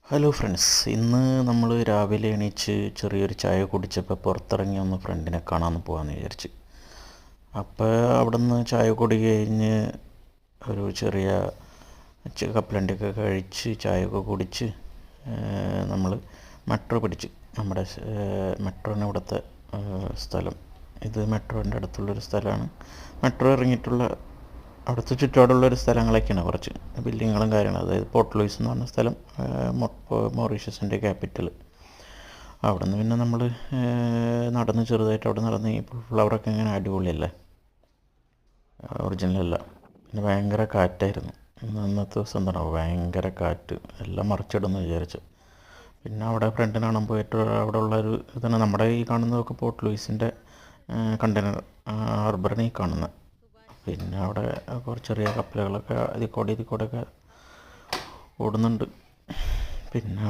Hello friends, ഇന്ന് നമ്മൾ രാവിലെ എണീച്ച് ചെറിയൊരു ചായ കുടിച്ചപ്പോൾ പുറത്തിറങ്ങി ഒന്ന് ഫ്രണ്ടിനെ കാണാമെന്ന് പോകാമെന്ന് വിചാരിച്ച്. അപ്പോൾ അവിടെ നിന്ന് ചായ കുടി കഴിഞ്ഞ് ഒരു ചെറിയ കപ്പലണ്ടിയൊക്കെ കഴിച്ച് ചായയൊക്കെ കുടിച്ച് നമ്മൾ മെട്രോ പിടിച്ച്. നമ്മുടെ മെട്രോന് ഇവിടുത്തെ സ്ഥലം ഇത് മെട്രോൻ്റെ അടുത്തുള്ളൊരു സ്ഥലമാണ്. മെട്രോ ഇറങ്ങിയിട്ടുള്ള അവിടുത്തെ ചുറ്റുപാടുള്ളൊരു സ്ഥലങ്ങളൊക്കെയാണ്, കുറച്ച് ബിൽഡിങ്ങുകളും കാര്യങ്ങളും. അതായത് പോർട്ട് ലൂയിസ് എന്ന് പറഞ്ഞ സ്ഥലം, മൊറീഷ്യസിൻ്റെ ക്യാപിറ്റൽ. അവിടെ നിന്ന് പിന്നെ നമ്മൾ നടന്ന് ചെറുതായിട്ട് അവിടെ നടന്ന് ഈ ഫ്ലവറൊക്കെ ഇങ്ങനെ അടിപൊളിയല്ലേ, ഒറിജിനലല്ല. പിന്നെ ഭയങ്കര കാറ്റായിരുന്നു അന്നത്തെ ദിവസം. എന്താണോ ഭയങ്കര കാറ്റ്, എല്ലാം മറിച്ചിടുമെന്ന് വിചാരിച്ചു. പിന്നെ അവിടെ ഫ്രണ്ടിന് കാണാൻ പോയിട്ട് അവിടെ ഉള്ളൊരു ഇതാണ് നമ്മുടെ ഈ കാണുന്നതൊക്കെ പോർട്ട് ലൂയിസിൻ്റെ കണ്ടെയ്നർ ഹാർബറാണ് ഈ കാണുന്നത്. പിന്നെ അവിടെ കുറച്ച് ചെറിയ കപ്പലുകളൊക്കെ ഇതിൽ കൂടെയൊക്കെ ഓടുന്നുണ്ട്. പിന്നെ